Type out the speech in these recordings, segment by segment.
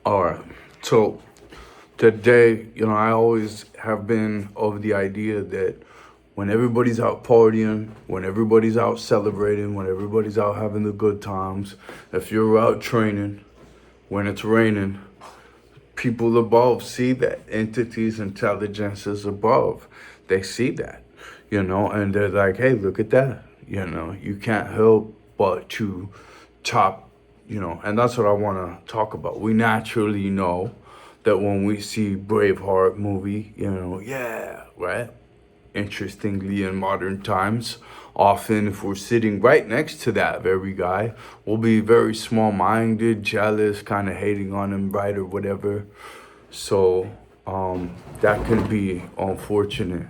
All right. So today, I always have been of the idea that when everybody's out partying, when everybody's out celebrating, when everybody's out having the good times, if you're out training, when it's raining, people above see that. Entities, intelligences above, they see that, and they're like, hey, look at that. You can't help but to top, and that's what I want to talk about. We naturally know that when we see Braveheart movie, yeah, right? Interestingly, in modern times, often if we're sitting right next to that very guy, we'll be very small-minded, jealous, kind of hating on him, right, or whatever. So that can be unfortunate.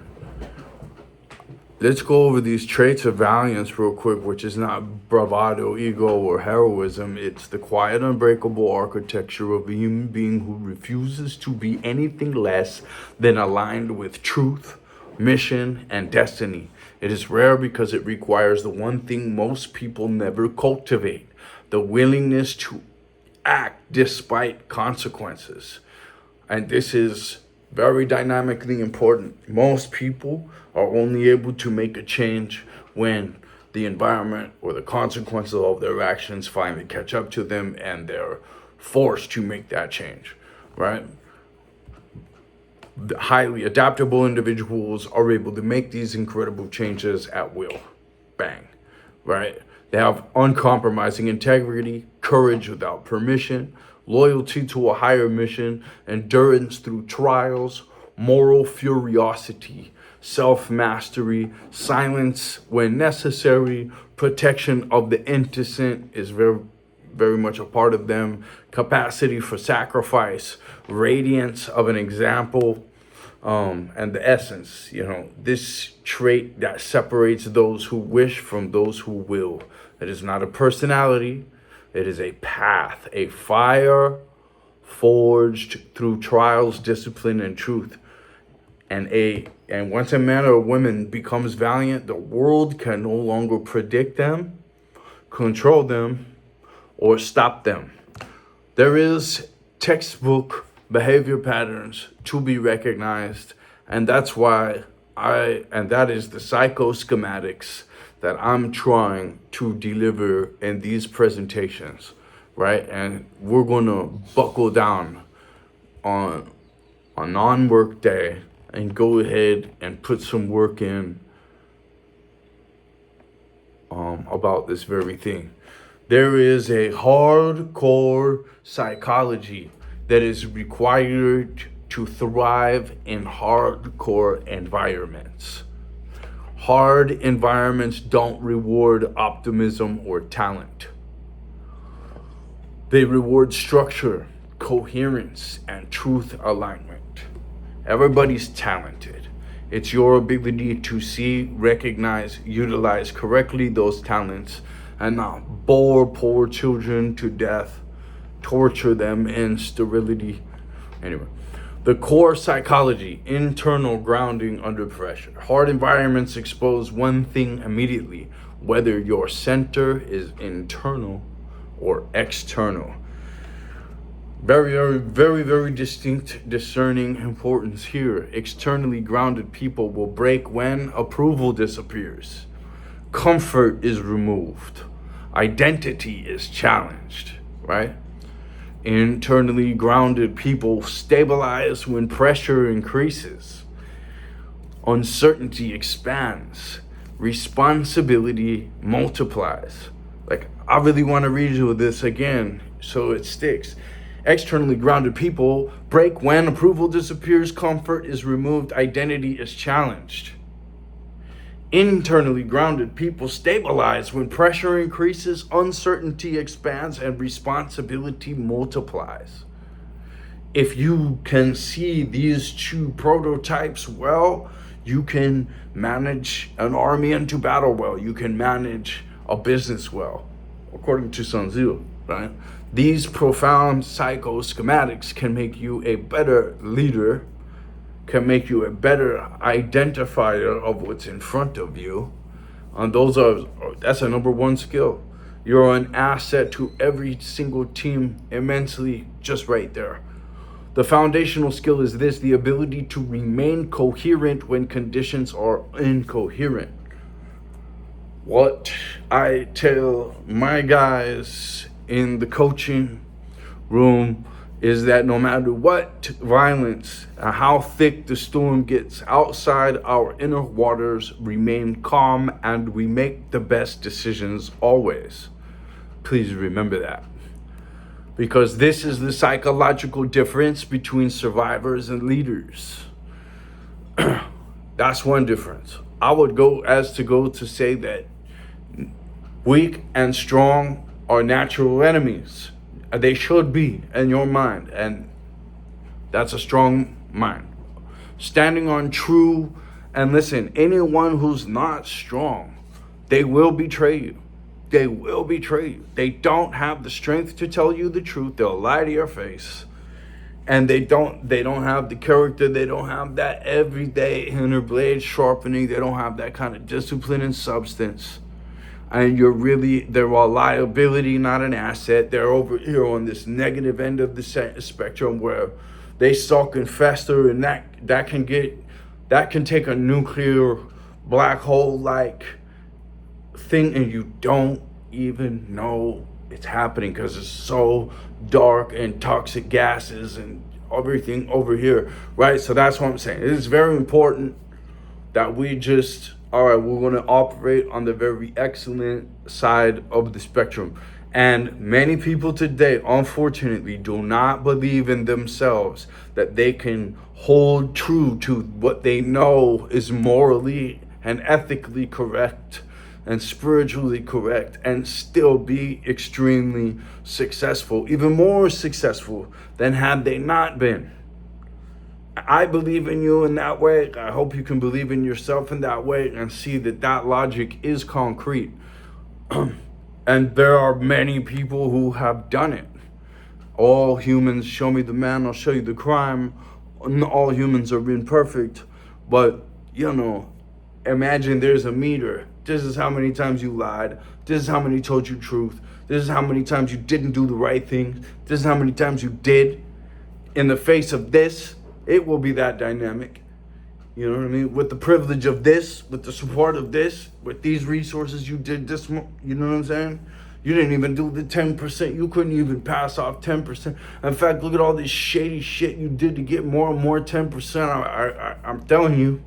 Let's go over these traits of valiance real quick, which is not bravado, ego, or heroism. It's the quiet, unbreakable architecture of a human being who refuses to be anything less than aligned with truth, mission, and destiny. It is rare because it requires the one thing most people never cultivate: the willingness to act despite consequences. And this is very dynamically important. Most people are only able to make a change when the environment or the consequences of their actions finally catch up to them and they're forced to make that change, right? The highly adaptable individuals are able to make these incredible changes at will. Bang, right? They have uncompromising integrity, courage without permission, loyalty to a higher mission, endurance through trials, moral furiosity, self-mastery, silence when necessary, protection of the innocent is very, very much a part of them, capacity for sacrifice, radiance of an example, and the essence, this trait that separates those who wish from those who will. It is not a personality. It is a path, a fire forged through trials, discipline, and truth. And once a man or a woman becomes valiant, the world can no longer predict them, control them, or stop them. There is textbook behavior patterns to be recognized, and that's why that is the schematics that I'm trying to deliver in these presentations, right? And we're gonna buckle down on a non-work day and go ahead and put some work in about this very thing. There is a hardcore psychology that is required to thrive in hardcore environments. Hard environments don't reward optimism or talent. They reward structure, coherence, and truth alignment. Everybody's talented. It's your ability to see, recognize, utilize correctly those talents and not bore poor children to death, torture them in sterility. Anyway, the core psychology, internal grounding under pressure. Hard environments expose one thing immediately, whether your center is internal or external. Very, very, very, very distinct, discerning importance here. Externally grounded people will break when approval disappears. Comfort is removed. Identity is challenged, right? Internally grounded people stabilize when pressure increases. Uncertainty expands. Responsibility multiplies. Like, I really want to read you this again so it sticks. Externally grounded people break when approval disappears, comfort is removed, identity is challenged. Internally grounded people stabilize when pressure increases, uncertainty expands, and responsibility multiplies. If you can see these two prototypes well, you can manage an army into battle well. You can manage a business well, according to Sun Tzu, right? These profound schematics can make you a better leader, can make you a better identifier of what's in front of you. And that's a number one skill. You're an asset to every single team immensely, just right there. The foundational skill is this: the ability to remain coherent when conditions are incoherent. What I tell my guys in the coaching room is that no matter what violence, how thick the storm gets outside, our inner waters remain calm and we make the best decisions always. Please remember that. Because this is the psychological difference between survivors and leaders. That's one difference. I would go to say that weak and strong are natural enemies. They should be in your mind, and that's a strong mind. Standing on true, and listen, anyone who's not strong, they will betray you. They will betray you. They don't have the strength to tell you the truth. They'll lie to your face. And they don't have the character. They don't have that everyday inner blade sharpening. They don't have that kind of discipline and substance. And they're a liability, not an asset. They're over here on this negative end of the spectrum where they sulk and fester, and that can take a nuclear black hole like thing, and you don't even know it's happening because it's so dark and toxic gases and everything over here, right? So that's what I'm saying. It is very important that we're going to operate on the very excellent side of the spectrum. And many people today, unfortunately, do not believe in themselves that they can hold true to what they know is morally and ethically correct and spiritually correct and still be extremely successful, even more successful than had they not been. I believe in you in that way. I hope you can believe in yourself in that way and see that logic is concrete. And there are many people who have done it. All humans, show me the man, I'll show you the crime. All humans are imperfect, but imagine there's a meter. This is how many times you lied. This is how many told you truth. This is how many times you didn't do the right thing. This is how many times you did. In the face of this, it will be that dynamic. You know what I mean? With the privilege of this, with the support of this, with these resources, you did this. You know what I'm saying? You didn't even do the 10%. You couldn't even pass off 10%. In fact, look at all this shady shit you did to get more and more 10%. I'm telling you,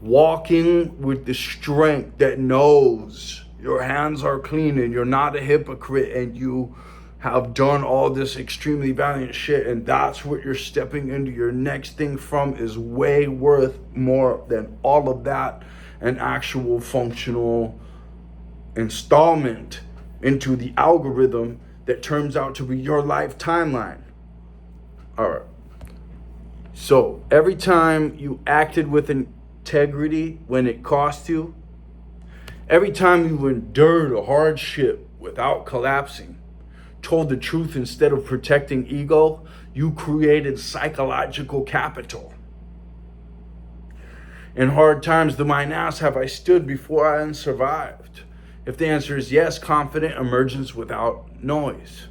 walking with the strength that knows your hands are clean and you're not a hypocrite and you have done all this extremely valiant shit, and that's what you're stepping into your next thing from, is way worth more than all of that, an actual functional installment into the algorithm that turns out to be your life timeline. All right. So every time you acted with integrity when it cost you, every time you endured a hardship without collapsing, told the truth instead of protecting ego, you created psychological capital. In hard times, the mind asks, have I stood before I survived? If the answer is yes, confident emergence without noise.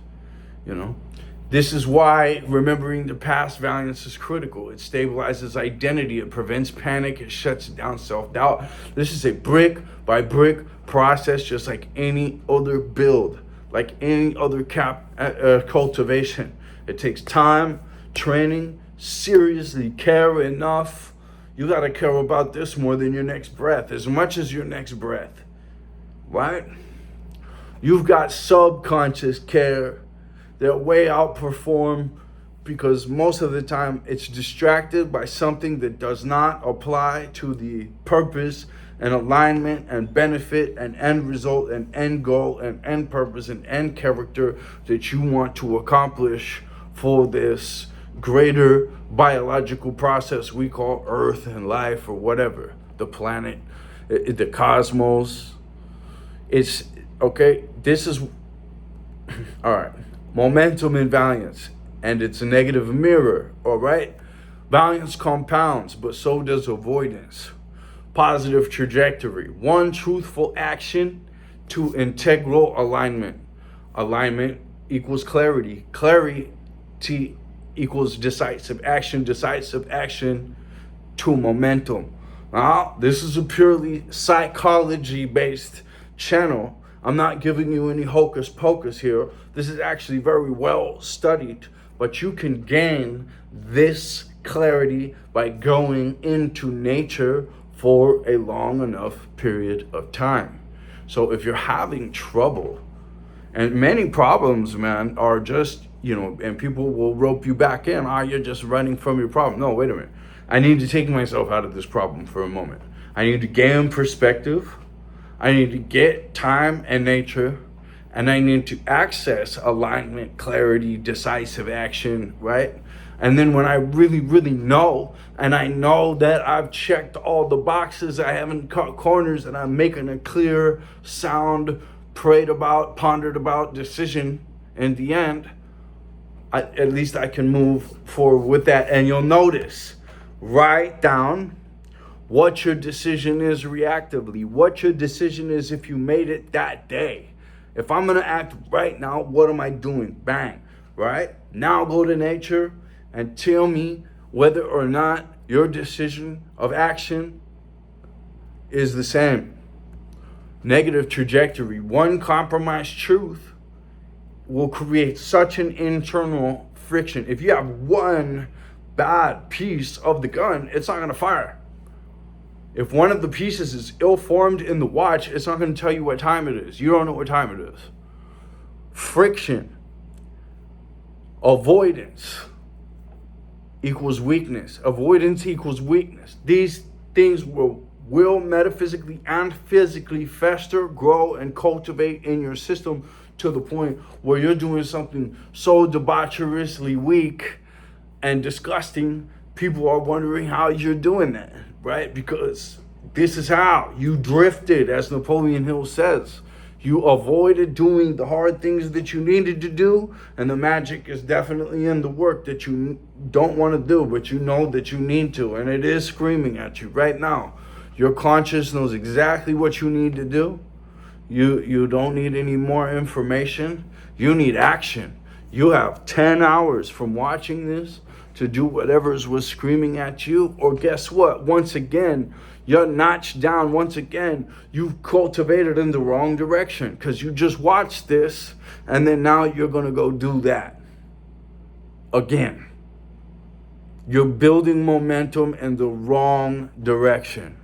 This is why remembering the past valiance is critical. It stabilizes identity. It prevents panic. It shuts down self-doubt. This is a brick by brick process, just like any other build, like any other cultivation. It takes time, training, seriously care enough. You got to care about this more than your next breath, as much as your next breath, right? You've got subconscious care that way outperform, because most of the time it's distracted by something that does not apply to the purpose and alignment and benefit and end result and end goal and end purpose and end character that you want to accomplish for this greater biological process we call Earth and life, or whatever, the planet, the cosmos. It's okay. This is all right. Momentum and valiance, and it's a negative mirror. All right. Valiance compounds, but so does avoidance. Positive trajectory. One truthful action to integral alignment. Alignment equals clarity. Clarity equals decisive action. Decisive action to momentum. Now, this is a purely psychology-based channel. I'm not giving you any hocus pocus here. This is actually very well studied, but you can gain this clarity by going into nature for a long enough period of time. So if you're having trouble, and many problems, man, are just, and people will rope you back in, you're just running from your problem. No, wait a minute. I need to take myself out of this problem for a moment. I need to gain perspective. I need to get time and nature, and I need to access alignment, clarity, decisive action, right? And then when I really, really know, and I know that I've checked all the boxes, I haven't cut corners, and I'm making a clear, sound, prayed about, pondered about decision in the end, at least I can move forward with that. And you'll notice, write down what your decision is reactively, what your decision is if you made it that day. If I'm gonna act right now, what am I doing? Bang, right? Now go to nature and tell me whether or not your decision of action is the same. Negative trajectory. One compromised truth will create such an internal friction. If you have one bad piece of the gun, it's not gonna fire. If one of the pieces is ill-formed in the watch, it's not going to tell you what time it is. You don't know what time it is. Friction. Avoidance equals weakness. Avoidance equals weakness. These things will metaphysically and physically fester, grow, and cultivate in your system to the point where you're doing something so debaucherously weak and disgusting, people are wondering how you're doing that. Right? Because this is how you drifted, as Napoleon Hill says. You avoided doing the hard things that you needed to do, and the magic is definitely in the work that you don't want to do, but you know that you need to, and it is screaming at you right now. Your conscience knows exactly what you need to do. You don't need any more information. You need action. You have 10 hours from watching this to do whatever was screaming at you, or guess what? Once again, you're notched down. Once again, you've cultivated in the wrong direction because you just watched this, and then now you're going to go do that again. You're building momentum in the wrong direction.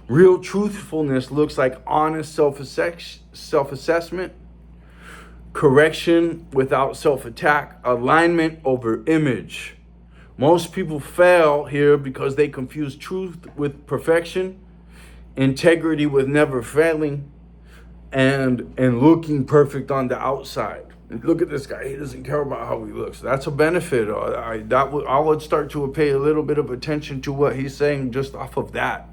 Real truthfulness looks like honest self-assessment, correction without self-attack, alignment over image. Most people fail here because they confuse truth with perfection, integrity with never failing, and looking perfect on the outside. Look at this guy. He doesn't care about how he looks. That's a benefit. I would start to pay a little bit of attention to what he's saying just off of that.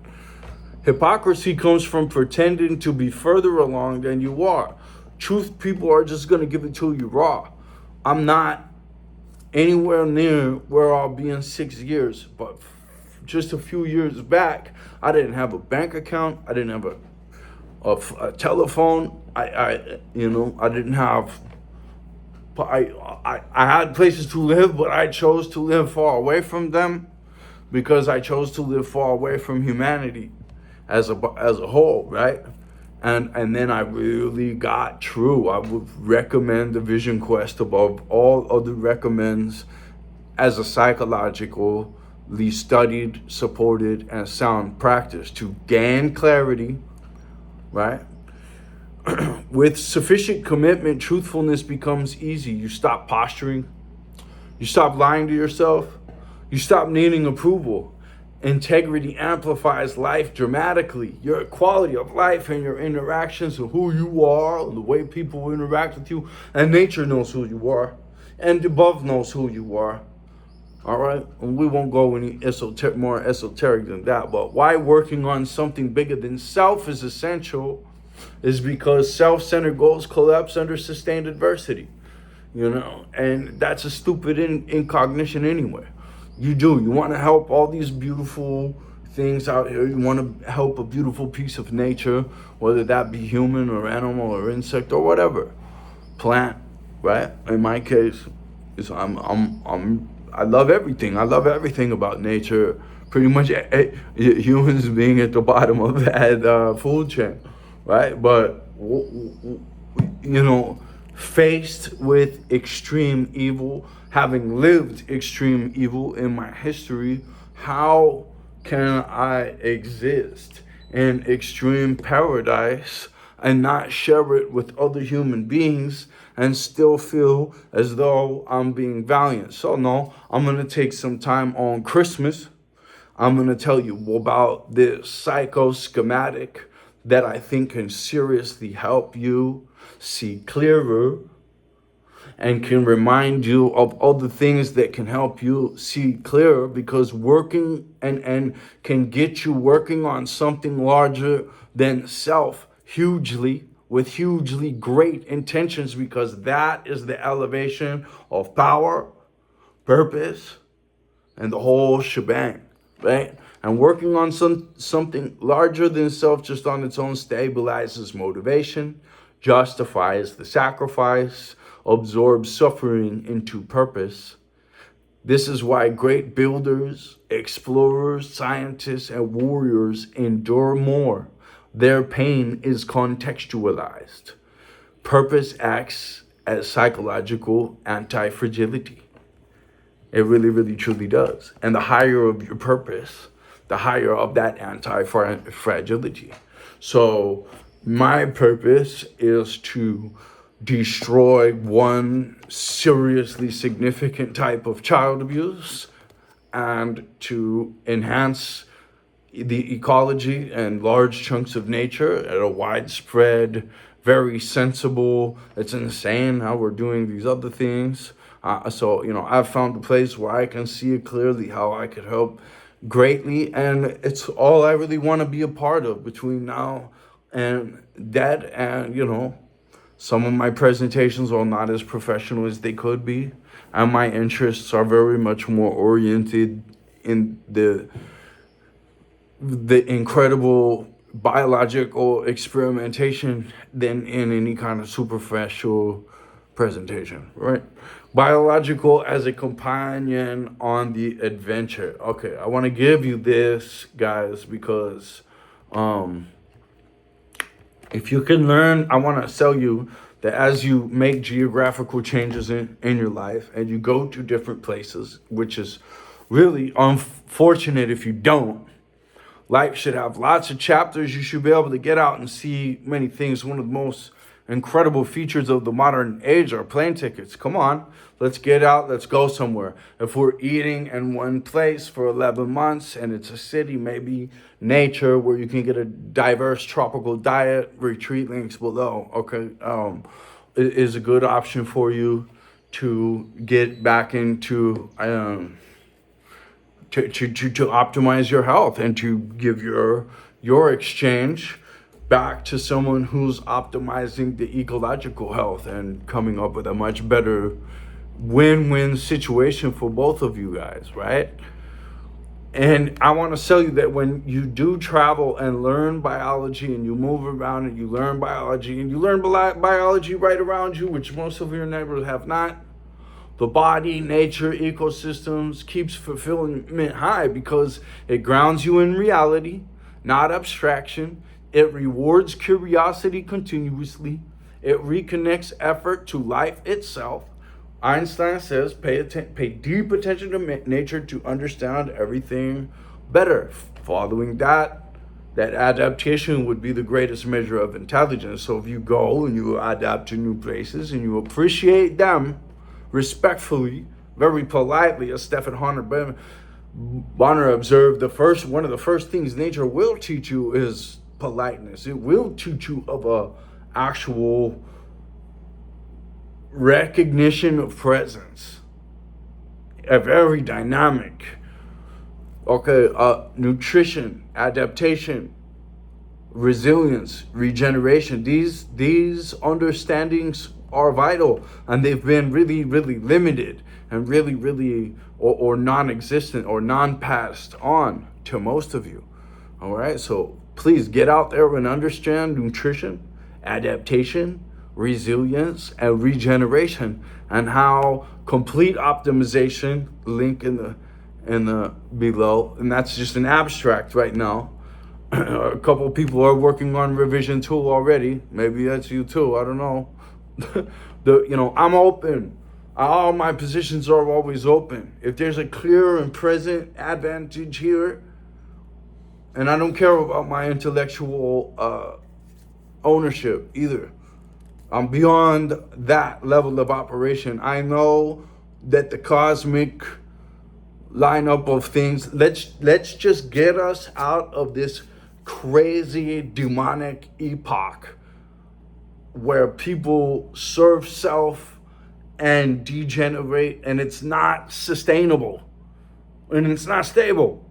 Hypocrisy comes from pretending to be further along than you are. Truth, people are just going to give it to you raw. I'm not anywhere near where I'll be in 6 years, but just a few years back, I didn't have a bank account. I didn't have a telephone. I didn't have. I had places to live, but I chose to live far away from them because I chose to live far away from humanity as a whole, right? And then I really got true. I would recommend the Vision Quest above all other recommends as a psychologically studied, supported, and sound practice to gain clarity, right? With sufficient commitment, truthfulness becomes easy. You stop posturing. You stop lying to yourself. You stop needing approval. Integrity amplifies life dramatically. Your quality of life and your interactions and who you are, and the way people interact with you, and nature knows who you are, and above knows who you are. All right, and we won't go any more esoteric than that. But why working on something bigger than self is essential is because self-centered goals collapse under sustained adversity. And that's a stupid incognition anyway. You want to help all these beautiful things out here. You want to help a beautiful piece of nature, whether that be human or animal or insect or whatever, plant, right? In my case, is I love everything. I love everything about nature. Pretty much humans being at the bottom of that food chain, right? But faced with extreme evil, having lived extreme evil in my history, how can I exist in extreme paradise and not share it with other human beings and still feel as though I'm being valiant? So no, I'm going to take some time on Christmas. I'm going to tell you about this schematic that I think can seriously help you see clearer and can remind you of other things that can help you see clearer, because working and can get you working on something larger than self with hugely great intentions, because that is the elevation of power, purpose, and the whole shebang, right? And working on something larger than self just on its own stabilizes motivation, justifies the sacrifice, absorbs suffering into purpose. This is why great builders, explorers, scientists, and warriors endure more. Their pain is contextualized. Purpose acts as psychological anti-fragility. It really, really, truly does. And the higher of your purpose, the higher of that anti-fragility. So my purpose is to destroy one seriously significant type of child abuse and to enhance the ecology and large chunks of nature at a widespread, very sensible. It's insane how we're doing these other things. So I've found a place where I can see it clearly how I could help greatly, and it's all I really want to be a part of between now and that. And some of my presentations are not as professional as they could be, and my interests are very much more oriented in the incredible biological experimentation than in any kind of superficial presentation, right? Biological as a companion on the adventure. Okay, I want to give you this, guys, because if you can learn, I want to sell you that as you make geographical changes in your life and you go to different places, which is really unfortunate if you don't. Life should have lots of chapters. You should be able to get out and see many things. One of the most incredible features of the modern age are plane tickets. Come on, let's get out. Let's go somewhere. If we're eating in one place for 11 months and it's a city, maybe nature where you can get a diverse tropical diet, retreat links below, okay, it is a good option for you to get back into to optimize your health and to give your exchange back to someone who's optimizing the ecological health and coming up with a much better win-win situation for both of you guys, right? And I want to tell you that when you do travel and learn biology and you move around and you learn biology and you learn biology right around you, which most of your neighbors have not, the body, nature, ecosystems keeps fulfillment high because it grounds you in reality, not abstraction. It rewards curiosity continuously. It reconnects effort to life itself. Einstein says, pay deep attention to nature to understand everything better. Following that adaptation would be the greatest measure of intelligence. So if you go and you adapt to new places and you appreciate them, respectfully, very politely, as Stephen Bonner observed, one of the first things nature will teach you is politeness. It will teach you of a actual recognition of presence, a very dynamic. Nutrition, adaptation, resilience, regeneration. These understandings are vital, and they've been really, really limited and really, really, or non-existent or non-passed on to most of you. All right, so please get out there and understand nutrition, adaptation, resilience, and regeneration, and how complete optimization, link in the below, and that's just an abstract right now. A couple people are working on revision 2 already. Maybe that's you too, I don't know. I'm open. All my positions are always open. If there's a clear and present advantage here, and I don't care about my intellectual ownership either. I'm beyond that level of operation. I know that the cosmic lineup of things, let's just get us out of this crazy demonic epoch where people serve self and degenerate, and it's not sustainable and it's not stable,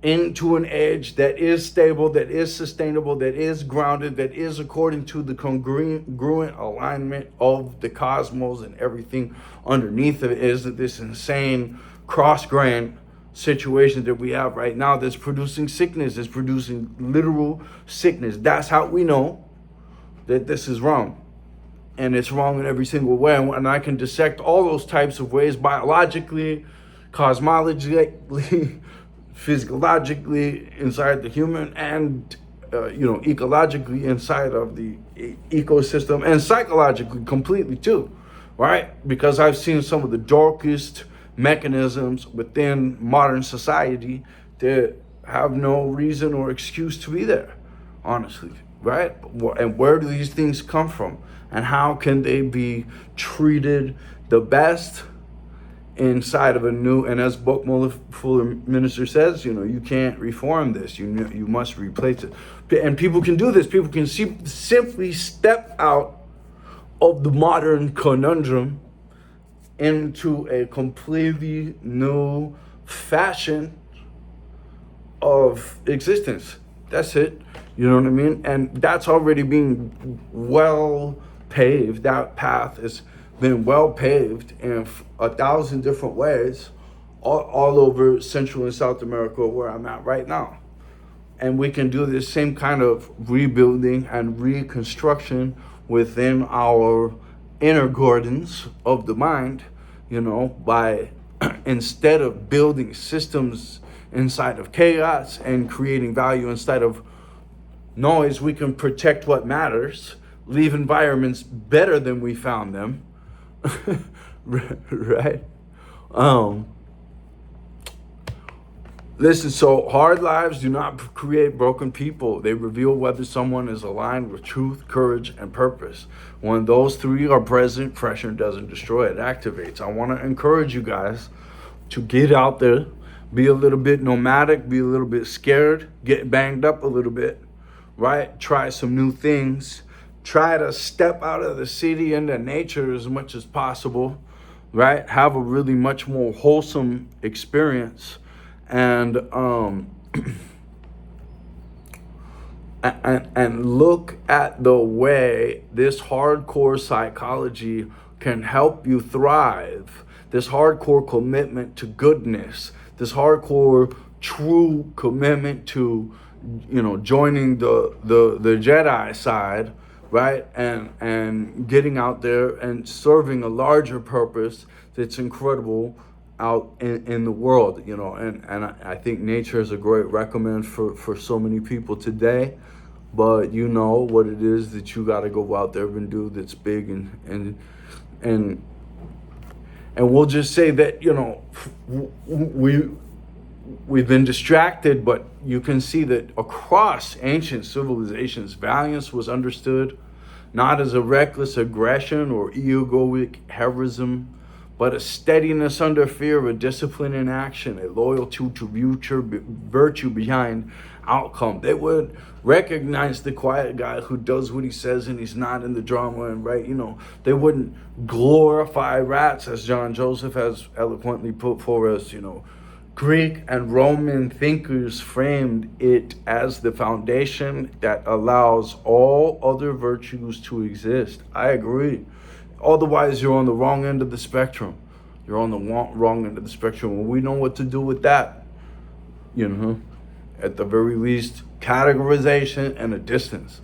into an age that is stable, that is sustainable, that is grounded, that is according to the congruent alignment of the cosmos, and everything underneath it is this insane cross-grain situation that we have right now that's producing sickness, is producing literal sickness. That's how we know that this is wrong. And it's wrong in every single way. And I can dissect all those types of ways, biologically, cosmologically, physiologically inside the human, and ecologically inside of the ecosystem, and psychologically completely too, right? Because I've seen some of the darkest mechanisms within modern society that have no reason or excuse to be there, honestly, right? And where do these things come from, and how can they be treated the best inside of a new, and as Buckmuller Minister says, you can't reform this, you must replace it. And people can do this. People can simply step out of the modern conundrum into a completely new fashion of existence. That's it. You know what I mean? And that's already being well paved. That path has been well paved in 1,000 different ways all over Central and South America, where I'm at right now. And we can do this same kind of rebuilding and reconstruction within our inner gardens of the mind, by instead of building systems inside of chaos and creating value inside of noise, we can protect what matters, leave environments better than we found them. Right? Listen, so hard lives do not create broken people. They reveal whether someone is aligned with truth, courage, and purpose. When those three are present, pressure doesn't destroy, it activates. I want to encourage you guys to get out there, be a little bit nomadic, be a little bit scared, get banged up a little bit, right? Try some new things. Try to step out of the city into nature as much as possible, right? Have a really much more wholesome experience. And and look at the way this hardcore psychology can help you thrive. This hardcore commitment to goodness, this hardcore true commitment to, joining the Jedi side, right? And getting out there and serving a larger purpose that's incredible out in the world, and I think nature is a great recommend for so many people today. But you know what it is that you got to go out there and do that's big, and we'll just say that we've been distracted, but you can see that across ancient civilizations, valiance was understood not as a reckless aggression or egoic heroism, but a steadiness under fear, a discipline in action, a loyalty to virtue behind outcome. They would recognize the quiet guy who does what he says and he's not in the drama, and right, they wouldn't glorify rats, as John Joseph has eloquently put for us, Greek and Roman thinkers framed it as the foundation that allows all other virtues to exist. I agree. Otherwise, you're on the wrong end of the spectrum. You're on the wrong end of the spectrum. And we know what to do with that. At the very least, categorization and a distance.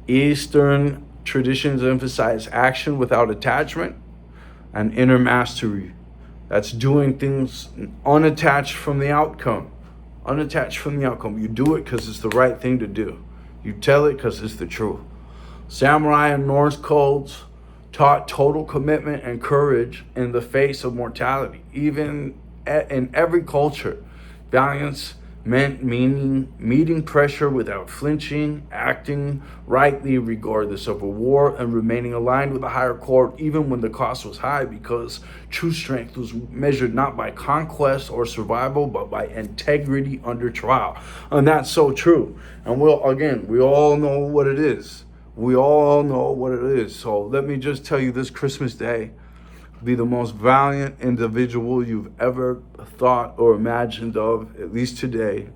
Eastern traditions emphasize action without attachment and inner mastery. That's doing things unattached from the outcome. Unattached from the outcome. You do it because it's the right thing to do. You tell it because it's the truth. Samurai and Norse codes taught total commitment and courage in the face of mortality. Even in every culture, valiance meant meeting pressure without flinching, acting rightly regardless of a war, and remaining aligned with a higher core even when the cost was high, because true strength was measured not by conquest or survival, but by integrity under trial. And that's so true. And we all know what it is. We all know what it is. So let me just tell you, this Christmas Day, be the most valiant individual you've ever thought or imagined of, at least today.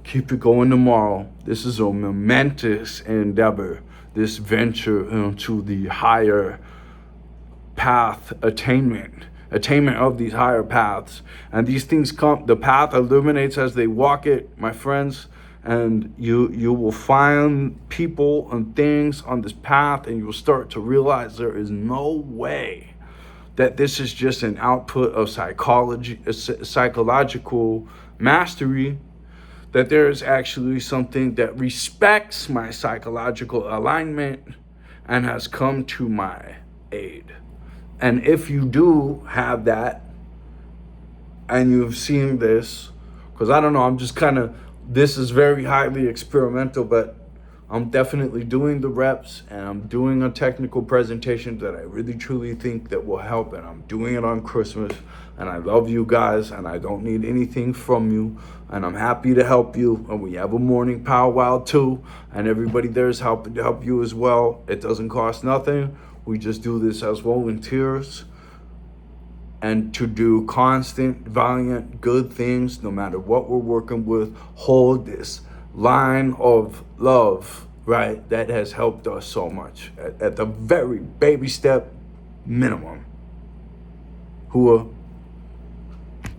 Keep it going tomorrow. This is a momentous endeavor, this venture into the higher path, attainment of these higher paths. And these things come, the path illuminates as they walk it, my friends. And you will find people and things on this path, and you will start to realize there is no way that this is just an output of psychological mastery, that there is actually something that respects my psychological alignment and has come to my aid. And if you do have that, and you've seen this, because I don't know, this is very highly experimental, but I'm definitely doing the reps, and I'm doing a technical presentation that I really truly think that will help, and I'm doing it on Christmas, and I love you guys, and I don't need anything from you, and I'm happy to help you. And we have a morning powwow too, and everybody there is helping to help you as well. It doesn't cost nothing. We just do this as volunteers, and to do constant, valiant, good things, no matter what we're working with. Hold this line of love, right? That has helped us so much at the very baby step minimum. Hua.